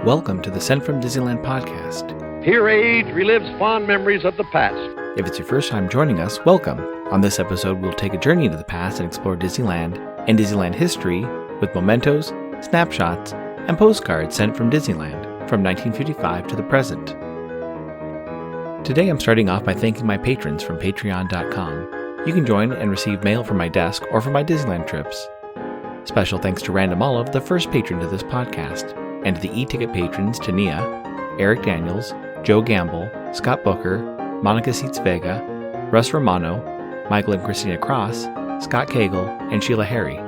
Welcome to the Sent from Disneyland podcast. Here age relives fond memories of the past. If it's your first time joining us, welcome. On this episode, we'll take a journey into the past and explore Disneyland and Disneyland history with mementos, snapshots, and postcards sent from Disneyland from 1955 to the present. Today, I'm starting off by thanking my patrons from patreon.com. You can join and receive mail from my desk or from my Disneyland trips. Special thanks to Random Olive, the first patron to this podcast, and to the e-ticket patrons Tania, Eric Daniels, Joe Gamble, Scott Booker, Monica Seitz Vega, Russ Romano, Michael and Christina Cross, Scott Cagle, and Sheila Harry.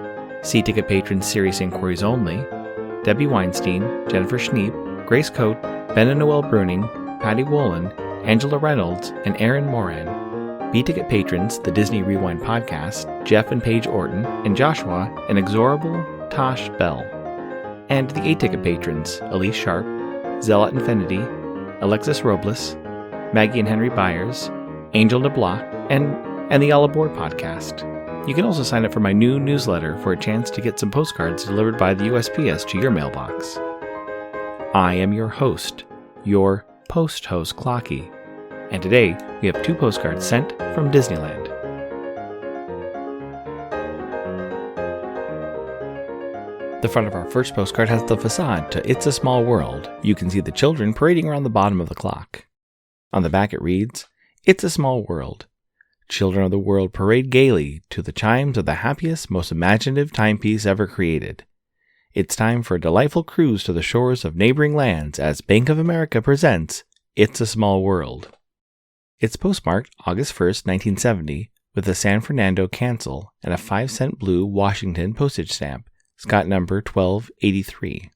C-ticket patrons Serious Inquiries Only, Debbie Weinstein, Jennifer Schneep, Grace Coate, Ben and Noel Bruning, Patty Wolin, Angela Reynolds, and Aaron Moran. B-ticket patrons The Disney Rewind Podcast, Jeff and Paige Orton, and Joshua, and Exorable Tosh Bell. And the A-ticket patrons, Elise Sharp, Zealot Infinity, Alexis Robles, Maggie and Henry Byers, Angel DeBlois, and the All Aboard podcast. You can also sign up for my new newsletter for a chance to get some postcards delivered by the USPS to your mailbox. I am your host, your post-host Clocky, and today we have 2 postcards sent from Disneyland. The front of our first postcard has the facade to It's a Small World. You can see the children parading around the bottom of the clock. On the back it reads, It's a Small World. Children of the world parade gaily to the chimes of the happiest, most imaginative timepiece ever created. It's time for a delightful cruise to the shores of neighboring lands as Bank of America presents It's a Small World. It's postmarked August 1st, 1970, with a San Fernando cancel and a 5-cent blue Washington postage stamp. Scott number 1283.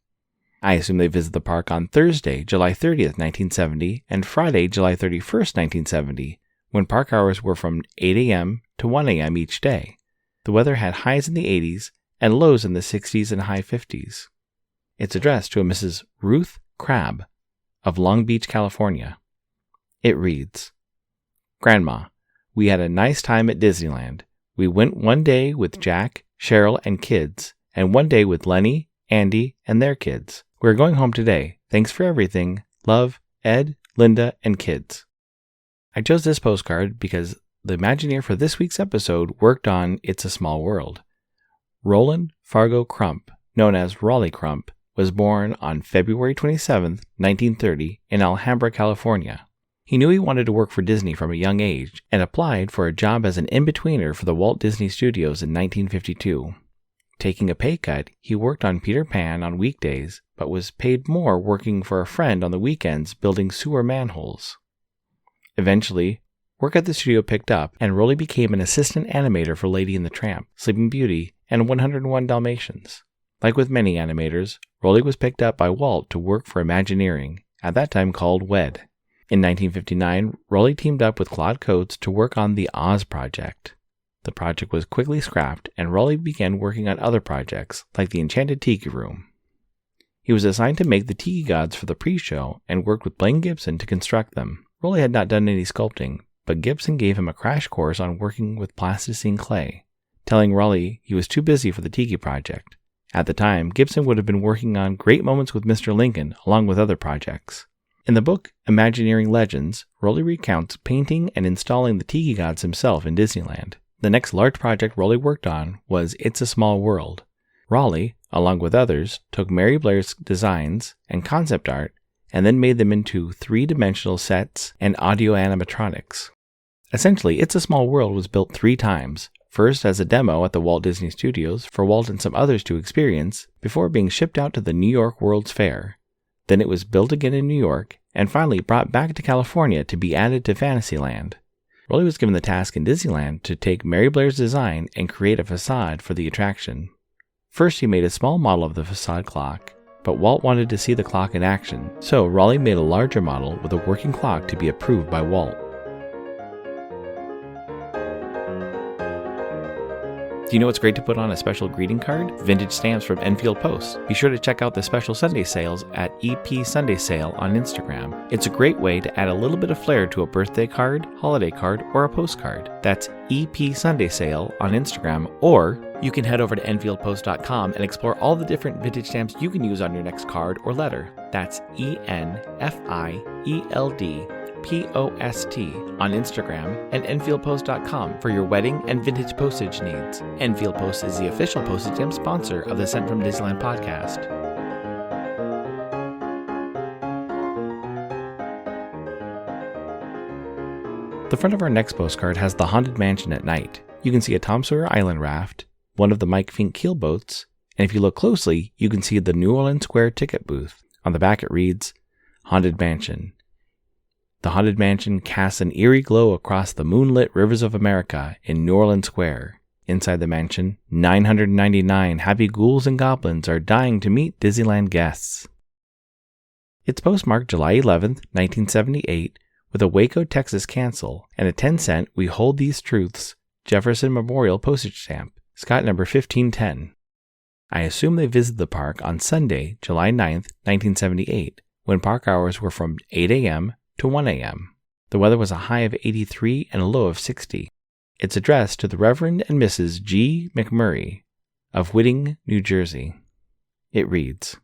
I assume they visit the park on Thursday, July 30th, 1970, and Friday, July 31st, 1970, when park hours were from 8 a.m. to 1 a.m. each day. The weather had highs in the 80s and lows in the 60s and high 50s. It's addressed to a Mrs. Ruth Crabb of Long Beach, California. It reads, Grandma, we had a nice time at Disneyland. We went one day with Jack, Cheryl, and kids, and one day with Lenny, Andy, and their kids. We're going home today. Thanks for everything. Love, Ed, Linda, and kids. I chose this postcard because the Imagineer for this week's episode worked on It's a Small World. Roland Fargo Crump, known as Rolly Crump, was born on February 27, 1930, in Alhambra, California. He knew he wanted to work for Disney from a young age and applied for a job as an in-betweener for the Walt Disney Studios in 1952. Taking a pay cut, he worked on Peter Pan on weekdays, but was paid more working for a friend on the weekends building sewer manholes. Eventually, work at the studio picked up, and Rolly became an assistant animator for Lady and the Tramp, Sleeping Beauty, and 101 Dalmatians. Like with many animators, Rolly was picked up by Walt to work for Imagineering, at that time called WED. In 1959, Rolly teamed up with Claude Coates to work on the Oz project. The project was quickly scrapped, and Rolly began working on other projects, like the Enchanted Tiki Room. He was assigned to make the tiki gods for the pre-show and worked with Blaine Gibson to construct them. Rolly had not done any sculpting, but Gibson gave him a crash course on working with plasticine clay, telling Rolly he was too busy for the tiki project. At the time, Gibson would have been working on Great Moments with Mr. Lincoln, along with other projects. In the book Imagineering Legends, Rolly recounts painting and installing the tiki gods himself in Disneyland. The next large project Rolly worked on was It's a Small World. Rolly, along with others, took Mary Blair's designs and concept art and then made them into 3-dimensional sets and audio animatronics. Essentially, It's a Small World was built 3 times, first as a demo at the Walt Disney Studios for Walt and some others to experience, before being shipped out to the New York World's Fair. Then it was built again in New York, and finally brought back to California to be added to Fantasyland. Rolly was given the task in Disneyland to take Mary Blair's design and create a facade for the attraction. First, he made a small model of the facade clock, but Walt wanted to see the clock in action, so Rolly made a larger model with a working clock to be approved by Walt. Do you know what's great to put on a special greeting card? Vintage stamps from Enfield Post. Be sure to check out the special Sunday sales at EP Sunday Sale on Instagram. It's a great way to add a little bit of flair to a birthday card, holiday card, or a postcard. That's EP Sunday Sale on Instagram, or You can head over to EnfieldPost.com and explore all the different vintage stamps you can use on your next card or letter. That's ENFIELDPOST on Instagram and EnfieldPost.com for your wedding and vintage postage needs. Enfield Post is the official postage stamp sponsor of the Sent from Disneyland podcast. The front of our next postcard has the Haunted Mansion at night. You can see a Tom Sawyer Island raft, one of the Mike Fink keelboats, and if you look closely, you can see the New Orleans Square ticket booth. On the back it reads, Haunted Mansion. The Haunted Mansion casts an eerie glow across the moonlit rivers of America in New Orleans Square. Inside the mansion, 999 happy ghouls and goblins are dying to meet Disneyland guests. It's postmarked July 11th, 1978, with a Waco, Texas cancel and a 10-cent We Hold These Truths Jefferson Memorial postage stamp. Scott number 1510. I assume they visited the park on Sunday, July 9th, 1978, when park hours were from 8 a.m. to 1 a.m. The weather was a high of 83 and a low of 60. It's addressed to the Reverend and Mrs. G. McMurray of Whitting, New Jersey. It reads,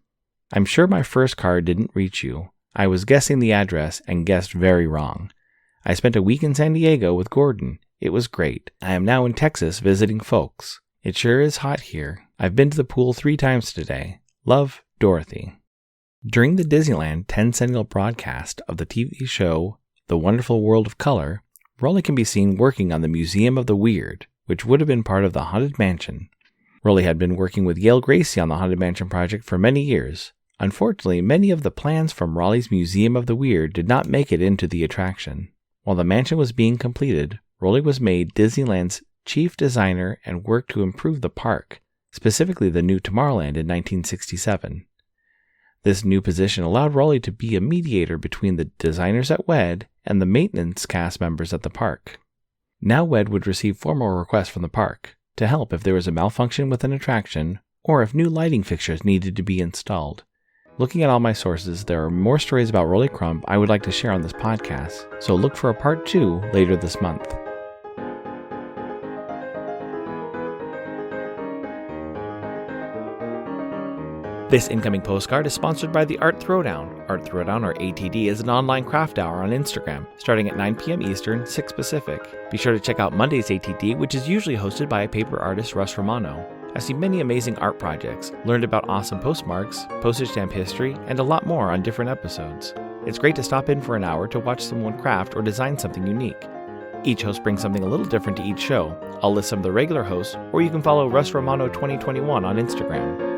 I'm sure my first card didn't reach you. I was guessing the address and guessed very wrong. I spent a week in San Diego with Gordon. It was great. I am now in Texas visiting folks. It sure is hot here. I've been to the pool 3 times today. Love, Dorothy. During the Disneyland 10-centennial broadcast of the TV show The Wonderful World of Color, Rolly can be seen working on the Museum of the Weird, which would have been part of the Haunted Mansion. Rolly had been working with Yale Gracie on the Haunted Mansion project for many years. Unfortunately, many of the plans from Raleigh's Museum of the Weird did not make it into the attraction. While the mansion was being completed, Rolly was made Disneyland's chief designer and worked to improve the park, specifically the new Tomorrowland in 1967. This new position allowed Rolly to be a mediator between the designers at WED and the maintenance cast members at the park. Now WED would receive formal requests from the park to help if there was a malfunction with an attraction or if new lighting fixtures needed to be installed. Looking at all my sources, there are more stories about Rolly Crump I would like to share on this podcast, so look for a part 2 later this month. This incoming postcard is sponsored by the Art Throwdown. Art Throwdown, or ATD, is an online craft hour on Instagram, starting at 9 p.m. Eastern, 6 Pacific. Be sure to check out Monday's ATD, which is usually hosted by paper artist Russ Romano. I've seen many amazing art projects, learned about awesome postmarks, postage stamp history, and a lot more on different episodes. It's great to stop in for an hour to watch someone craft or design something unique. Each host brings something a little different to each show. I'll list some of the regular hosts, or you can follow Russ Romano 2021 on Instagram.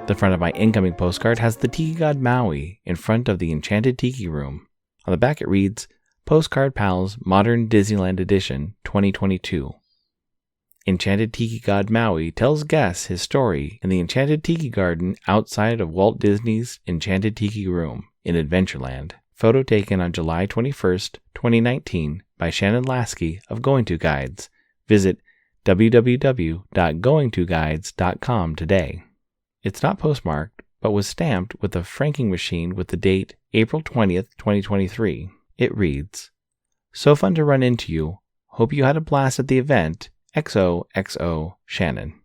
The front of my incoming postcard has the Tiki God Maui in front of the Enchanted Tiki Room. On the back it reads, Postcard Pals Modern Disneyland Edition 2022. Enchanted Tiki God Maui tells guests his story in the Enchanted Tiki Garden outside of Walt Disney's Enchanted Tiki Room in Adventureland. Photo taken on July 21st, 2019 by Shannon Lasky of Going To Guides. Visit www.goingtoguides.com today. It's not postmarked, but was stamped with a franking machine with the date April 20th, 2023. It reads, So fun to run into you. Hope you had a blast at the event. XOXO Shannon.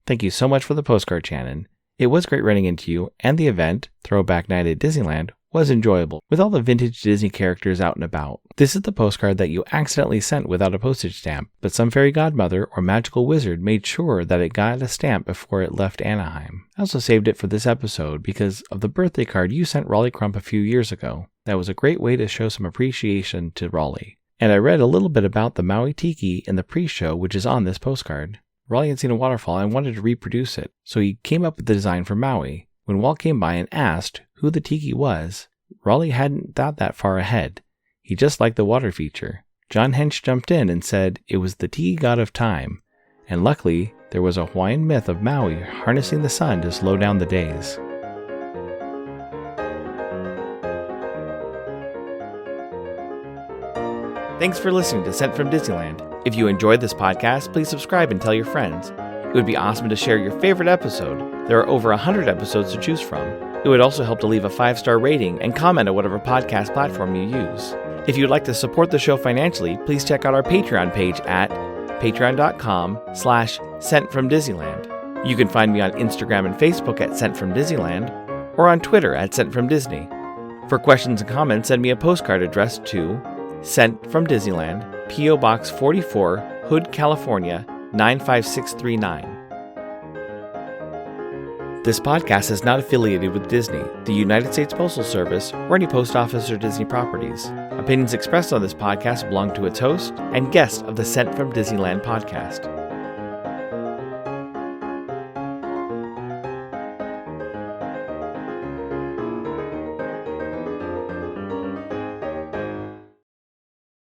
Thank you so much for the postcard, Shannon. It was great running into you, and the event, Throwback Night at Disneyland, was enjoyable, with all the vintage Disney characters out and about. This is the postcard that you accidentally sent without a postage stamp, but some fairy godmother or magical wizard made sure that it got a stamp before it left Anaheim. I also saved it for this episode because of the birthday card you sent Rolly Crump a few years ago. That was a great way to show some appreciation to Rolly. And I read a little bit about the Maui Tiki in the pre-show, which is on this postcard. Rolly had seen a waterfall and wanted to reproduce it, so he came up with the design for Maui. When Walt came by and asked who the tiki was, Rolly hadn't thought that far ahead. He just liked the water feature. John Hench jumped in and said it was the tiki god of time, and luckily there was a Hawaiian myth of Maui harnessing the sun to slow down the days. Thanks for listening to Sent from Disneyland. If you enjoyed this podcast, please subscribe and tell your friends. It would be awesome to share your favorite episode. There are over 100 episodes to choose from. It would also help to leave a 5-star rating and comment on whatever podcast platform you use. If you'd like to support the show financially, please check out our Patreon page at patreon.com/SentFromDisneyland. You can find me on Instagram and Facebook at SentFromDisneyland or on Twitter at SentFromDisney. For questions and comments, send me a postcard addressed to Sent from Disneyland, P.O. Box 44, Hood, California, 95639. This podcast is not affiliated with Disney, the United States Postal Service, or any post office or Disney properties. Opinions expressed on this podcast belong to its host and guests of the Sent from Disneyland podcast.